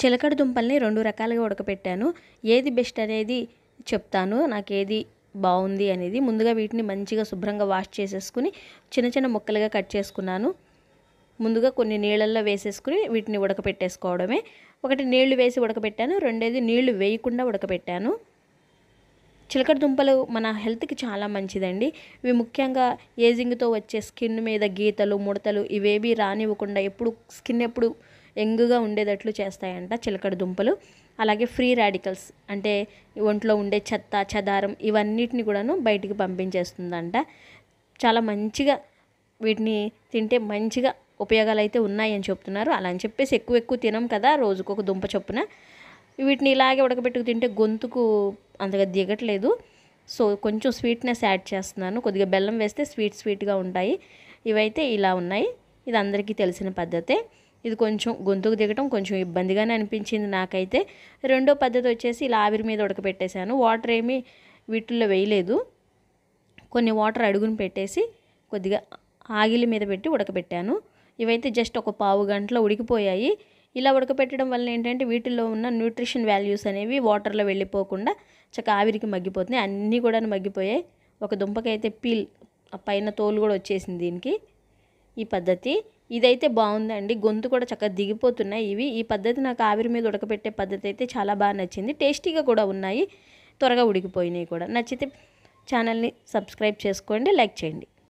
చిలకడ దుంపల్ని 2 రకాలుగా ఉడకపెట్టాను. ఏది బెస్ట్ అనేది చెప్తాను. నాకేది బాగుంది అనేది. ముందుగా వీటిని మంచిగా శుభ్రంగా వాష్ చేసేసుకుని చిన్న చిన్న ముక్కలుగా కట్ చేసుకున్నాను. ముందుగా కొన్ని నీళ్ళల్లో వేసేసుకుని వీటిని ఉడకపెట్టేసుకోవడమే. ఒకటి నీళ్లు వేసి ఉడకపెట్టాను, రెండేది నీళ్లు వేయకుండా ఉడకపెట్టాను. చిలకడ దుంపలు మన హెల్త్కి చాలా మంచిదండి. ఇవి ముఖ్యంగా ఏజింగ్తో వచ్చే స్కిన్ మీద గీతలు, ముడతలు ఇవేవి రానివ్వకుండా స్కిన్ ఎప్పుడు యంగ్గా ఉండేటట్లు చేస్తాయంట చిలకడ దుంపలు. అలాగే ఫ్రీ రాడికల్స్ అంటే ఒంట్లో ఉండే చెత్త, చెదారం ఇవన్నిటిని కూడాను బయటికి పంపించేస్తుందంట. చాలా మంచిగా వీటిని తింటే మంచిగా ఉపయోగాలు అయితే ఉన్నాయని చెప్తున్నారు. అలా అని చెప్పేసి ఎక్కువ తినం కదా, రోజుకొక దుంప చొప్పున. వీటిని ఇలాగే ఉడకబెట్టుకు తింటే గొంతుకు అంతగా దిగట్లేదు. సో కొంచెం స్వీట్నెస్ యాడ్ చేస్తున్నాను. కొద్దిగా బెల్లం వేస్తే స్వీట్గా ఉంటాయి. ఇవైతే ఇలా ఉన్నాయి. ఇది అందరికీ తెలిసిన పద్ధతే. ఇది కొంచెం గొంతుకు దిగటం కొంచెం ఇబ్బందిగానే అనిపించింది నాకైతే. రెండో పద్ధతి వచ్చేసి ఇలా ఆవిరి మీద ఉడకబెట్టేశాను. వాటర్ ఏమీ వీటిల్లో వేయలేదు. కొన్ని వాటర్ అడుగుని పెట్టేసి కొద్దిగా ఆగిలి మీద పెట్టి ఉడకబెట్టాను. ఇవైతే జస్ట్ ఒక పావు గంటలో ఉడికిపోయాయి. ఇలా ఉడకపెట్టడం వల్ల ఏంటంటే వీటిల్లో ఉన్న న్యూట్రిషన్ వాల్యూస్ అనేవి వాటర్లో వెళ్ళిపోకుండా చక్కగా ఆవిరికి మగ్గిపోతున్నాయి. అన్నీ కూడా మగ్గిపోయాయి. ఒక దుంపకైతే పీల్ పైన తోలు కూడా వచ్చేసింది దీనికి. ఈ పద్ధతి ఇదైతే బాగుందండి. గొంతు కూడా చక్కగా దిగిపోతున్నాయి ఇవి. ఈ పద్ధతి నాకు ఆవిరి మీద ఉడకపెట్టే పద్ధతి అయితే చాలా బాగా నచ్చింది. టేస్టీగా కూడా ఉన్నాయి, త్వరగా ఉడికిపోయినాయి కూడా. నచ్చితే ఛానల్ని సబ్స్క్రైబ్ చేసుకోండి, లైక్ చేయండి.